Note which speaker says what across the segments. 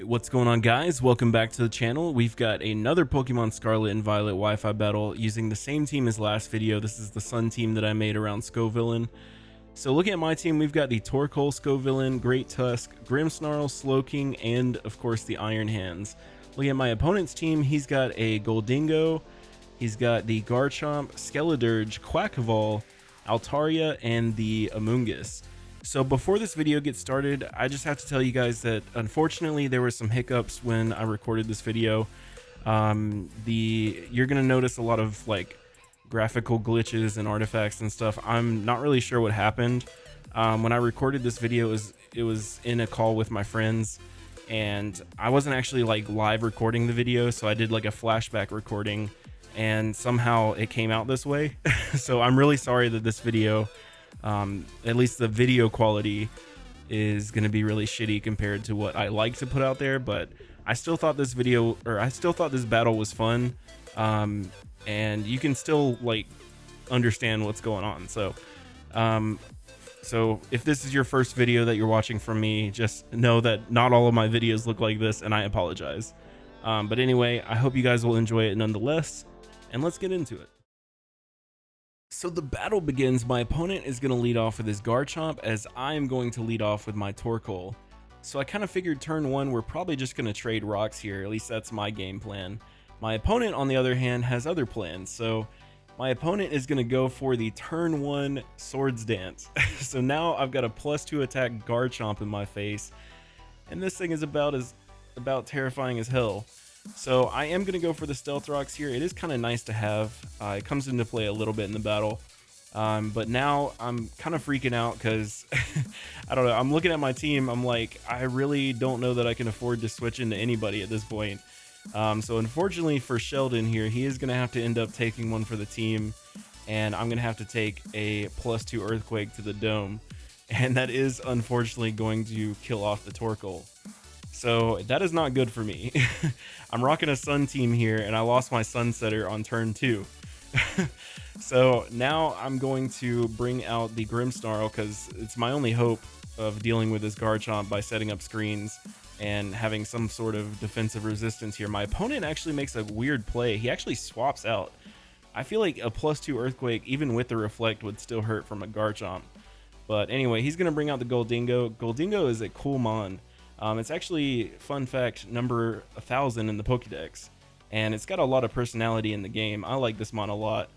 Speaker 1: What's going on, guys? Welcome back to the channel. We've got another Pokemon Scarlet and Violet Wi-Fi battle using the same team as last video. This is the Sun team that I made around Scovillain. So looking at my team, we've got the Torkoal, Scovillain, Great Tusk, Grimmsnarl, Slowking, and of course the Iron Hands. Looking at my opponent's team, he's got a Goldingo, he's got the Garchomp, Skeledirge, Quackval, Altaria, and the Amoonguss. So before this video gets started, I just have to tell you guys that unfortunately there were some hiccups when I recorded this video. You're gonna notice a lot of like graphical glitches and artifacts and stuff. I'm not really sure what happened. When I recorded this video, it was in a call with my friends, and I wasn't actually like live recording the video, so I did like a flashback recording, and somehow it came out this way. So I'm really sorry that this video, at least the video quality, is going to be really shitty compared to what I like to put out there, but I still thought this battle was fun, and you can still like understand what's going on. So if this is your first video that you're watching from me, just know that not all of my videos look like this, and I apologize. But anyway, I hope you guys will enjoy it nonetheless, and let's get into it. So the battle begins. My opponent is going to lead off with his Garchomp, as I am going to lead off with my Torkoal. So I kind of figured turn one, we're probably just going to trade rocks here. At least that's my game plan. My opponent, on the other hand, has other plans. So my opponent is going to go for the turn one Swords Dance. So now I've got a +2 attack Garchomp in my face, and this thing is about terrifying as hell. So I am going to go for the Stealth Rocks here. It is kind of nice to have. It comes into play a little bit in the battle. But now I'm kind of freaking out because I don't know. I'm looking at my team. I'm like, I really don't know that I can afford to switch into anybody at this point. So unfortunately for Sheldon here, he is going to have to end up taking one for the team. And I'm going to have to take a +2 Earthquake to the dome. And that is unfortunately going to kill off the Torkoal. So that is not good for me. I'm rocking a Sun team here, and I lost my Sunsetter on turn 2. So now I'm going to bring out the Grimmsnarl, because it's my only hope of dealing with this Garchomp by setting up screens and having some sort of defensive resistance here. My opponent actually makes a weird play. He actually swaps out. I feel like a +2 Earthquake, even with the Reflect, would still hurt from a Garchomp. But anyway, he's going to bring out the Goldingo. Goldingo is a cool mon. It's actually, fun fact, number 1000 in the Pokédex, and it's got a lot of personality in the game. I like this mon a lot.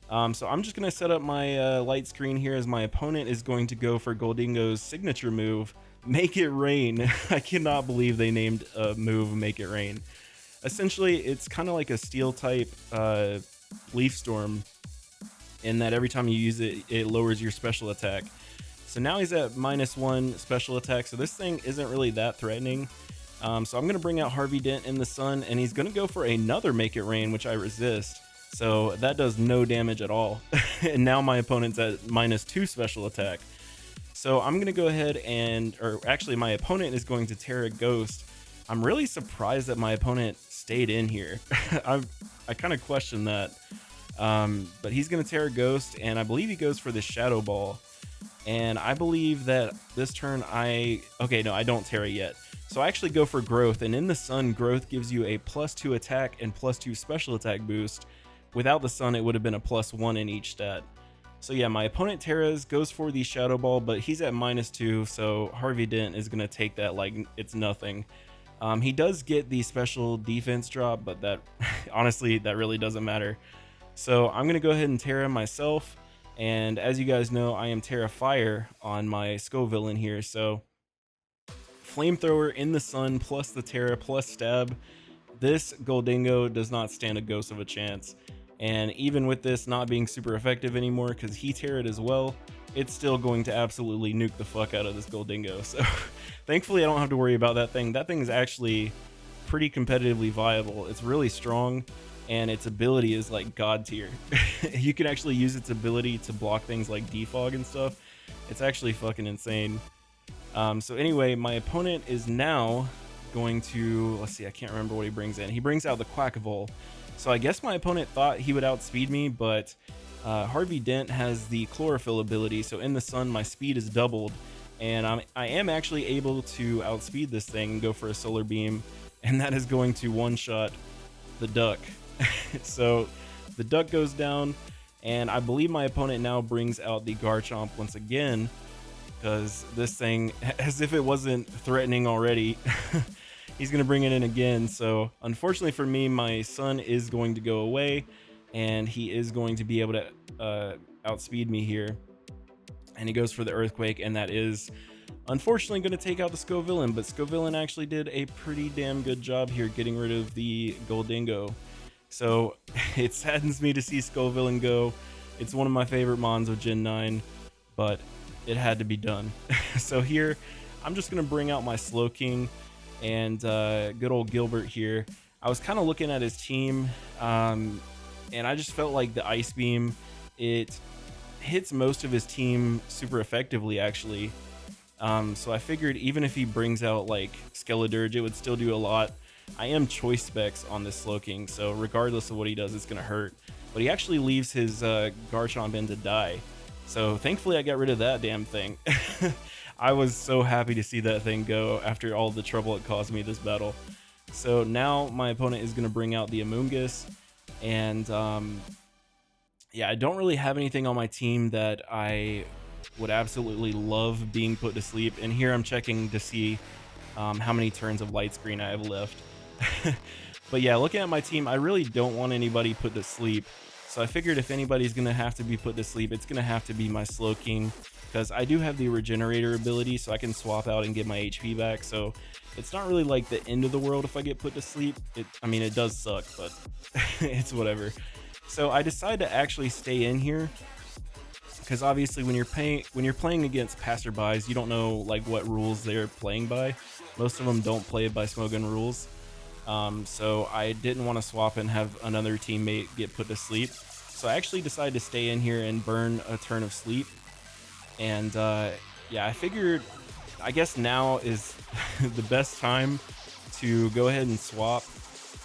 Speaker 1: So I'm just going to set up my light screen here, as my opponent is going to go for Goldingo's signature move, Make It Rain. I cannot believe they named a move Make It Rain. Essentially, it's kind of like a steel type Leaf Storm, in that every time you use it, it lowers your special attack. So now he's at -1 special attack, so this thing isn't really that threatening. So I'm going to bring out Harvey Dent in the Sun, and he's going to go for another Make It Rain, which I resist. So that does no damage at all. And now my opponent's at -2 special attack. So I'm going to go ahead and, or actually my opponent is going to Terra Ghost. I'm really surprised that my opponent stayed in here. I kind of question that. But he's going to Terra Ghost, and I believe he goes for the Shadow Ball. And I believe that this turn okay, no, I don't Terra yet. So I actually go for Growth, and in the Sun, Growth gives you a +2 attack and +2 special attack boost. Without the Sun, it would have been a +1 in each stat. So yeah, my opponent Terras, goes for the Shadow Ball, but he's at -2, so Harvey Dent is going to take that like it's nothing. He does get the special defense drop, but that honestly, that really doesn't matter. So I'm going to go ahead and Terra myself. And as you guys know, I am Terra Fire on my Scovillain here, so Flamethrower in the Sun plus the Terra plus Stab. This Goldingo does not stand a ghost of a chance. And even with this not being super effective anymore, because he Terra'd as well, it's still going to absolutely nuke the fuck out of this Goldingo. So thankfully I don't have to worry about that thing. That thing is actually pretty competitively viable. It's really strong, and its ability is like god tier. You can actually use its ability to block things like defog and stuff. It's actually fucking insane. So anyway, my opponent is now going to, let's see, I can't remember what he brings in. He brings out the Quackval. So I guess my opponent thought he would outspeed me, but Harvey Dent has the Chlorophyll ability. So in the Sun, my speed is doubled, and I am actually able to outspeed this thing and go for a solar beam, and that is going to one-shot the duck. So the duck goes down, and I believe my opponent now brings out the Garchomp once again, because this thing, as if it wasn't threatening already, he's going to bring it in again. So unfortunately for me, my sun is going to go away, and he is going to be able to outspeed me here. And he goes for the Earthquake, and that is unfortunately going to take out the Scovillain, but Scovillain actually did a pretty damn good job here getting rid of the Goldingo. So it saddens me to see Scovillain go. It's one of my favorite mons of Gen 9, but it had to be done. So here, I'm just going to bring out my Slowking and good old Gilbert here. I was kind of looking at his team, and I just felt like the Ice Beam, it hits most of his team super effectively, actually. So I figured even if he brings out like Skeledirge, it would still do a lot. I am choice specs on this Slowking, so regardless of what he does, it's going to hurt. But he actually leaves his Garchomp in to die. So thankfully I got rid of that damn thing. I was so happy to see that thing go after all the trouble it caused me this battle. So now my opponent is going to bring out the Amoonguss, and yeah, I don't really have anything on my team that I would absolutely love being put to sleep. And here I'm checking to see how many turns of Light Screen I have left. But yeah, looking at my team, I really don't want anybody put to sleep. So I figured if anybody's going to have to be put to sleep, it's going to have to be my Slowking, because I do have the Regenerator ability, so I can swap out and get my HP back. So it's not really like the end of the world if I get put to sleep. I mean, it does suck, but it's whatever. So I decided to actually stay in here, because obviously when you're playing against passerbys, you don't know like what rules they're playing by. Most of them don't play by Smogon rules. So I didn't want to swap and have another teammate get put to sleep. So I actually decided to stay in here and burn a turn of sleep. And yeah, I figured, I guess now is the best time to go ahead and swap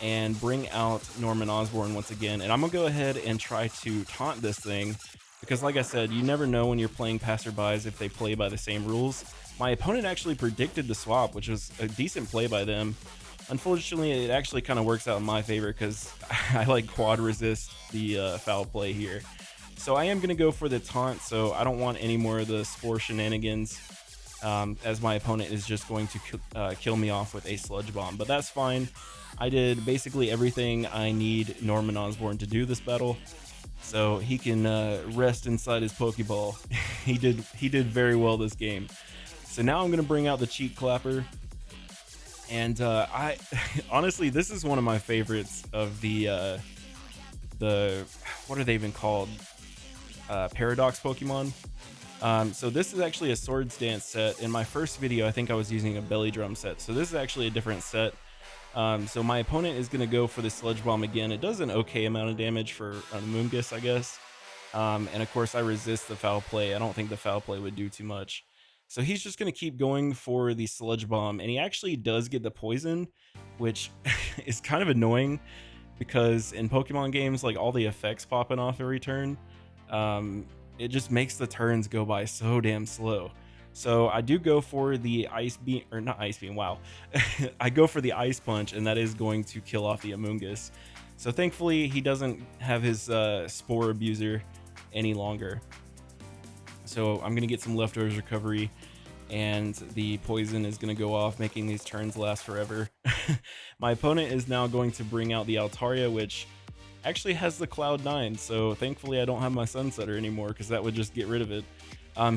Speaker 1: and bring out Norman Osborn once again. And I'm gonna go ahead and try to taunt this thing, because like I said, you never know when you're playing passerbys if they play by the same rules. My opponent actually predicted the swap, which was a decent play by them. Unfortunately, it actually kind of works out in my favor, because I like quad resist the foul play here. So I am going to go for the taunt, so I don't want any more of the Spore shenanigans, as my opponent is just going to kill me off with a Sludge Bomb. But that's fine. I did basically everything I need Norman Osborn to do this battle, so he can rest inside his Pokeball. He did very well this game. So now I'm going to bring out the Cheek Clapper. And I honestly, this is one of my favorites of the what are they even called? Paradox Pokemon. So this is actually a Swords Dance set. In my first video, I think I was using a Belly Drum set. So this is actually a different set. So my opponent is going to go for the Sludge Bomb again. It does an okay amount of damage for an Amoonguss, I guess. And of course, I resist the foul play. I don't think the foul play would do too much. So he's just going to keep going for the Sludge Bomb, and he actually does get the poison, which is kind of annoying, because in Pokemon games, like all the effects popping off every turn, it just makes the turns go by so damn slow. So I do go for the Ice Beam, or not Ice Beam, wow. I go for the Ice Punch, and that is going to kill off the Amoonguss. So thankfully, he doesn't have his Spore Abuser any longer. So I'm going to get some leftovers recovery, and the poison is going to go off, making these turns last forever. My opponent is now going to bring out the Altaria, which actually has the Cloud9, so thankfully I don't have my Sunsetter anymore, because that would just get rid of it.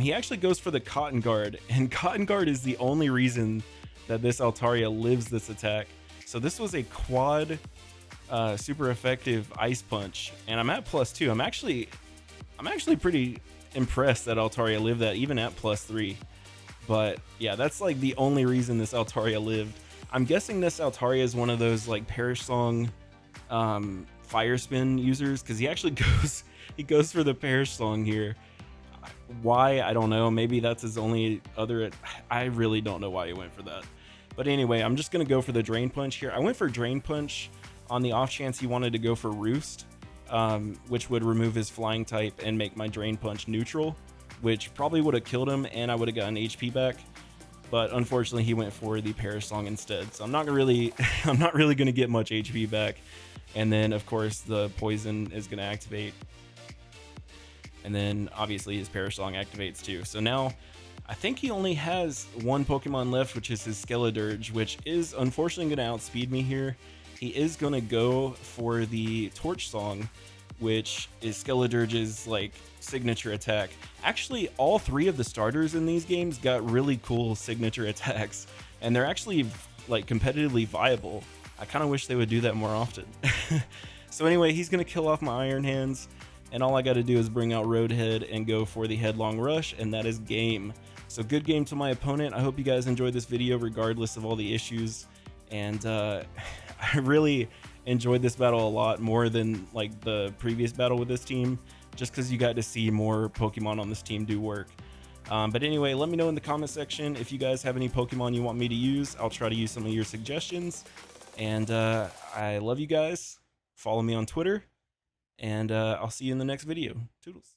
Speaker 1: He actually goes for the Cotton Guard, and Cotton Guard is the only reason that this Altaria lives this attack. So this was a quad super effective Ice Punch, and I'm at +2. I'm actually pretty impressed that Altaria lived that, even at +3. But yeah, that's like the only reason this Altaria lived. I'm guessing this Altaria is one of those like Perish Song Fire Spin users, because he actually goes for the Perish Song here. Why, I don't know. Maybe that's his only other, I really don't know why he went for that. But anyway, I'm just gonna go for the Drain Punch here. I went for Drain Punch on the off chance he wanted to go for Roost, which would remove his flying type and make my Drain Punch neutral. which probably would have killed him and I would have gotten HP back. But unfortunately, he went for the Perish Song instead. So I'm not really going to get much HP back. And then, of course, the poison is going to activate. And then, obviously, his Perish Song activates too. So now, I think he only has one Pokemon left, which is his Skeledirge, which is unfortunately going to outspeed me here. He is going to go for the Torch Song, which is Skeledirge's like signature attack. Actually, all three of the starters in these games got really cool signature attacks, and they're actually like competitively viable. I kind of wish they would do that more often. So anyway, he's going to kill off my Iron Hands, and all I got to do is bring out Roadhead and go for the Headlong Rush, and that is game. So good game to my opponent. I hope you guys enjoyed this video regardless of all the issues, and I really enjoyed this battle a lot more than like the previous battle with this team, just because you got to see more Pokemon on this team do work. But anyway, let me know in the comment section if you guys have any Pokemon you want me to use. I'll try to use some of your suggestions. And I love you guys. Follow me on Twitter, and I'll see you in the next video. Toodles.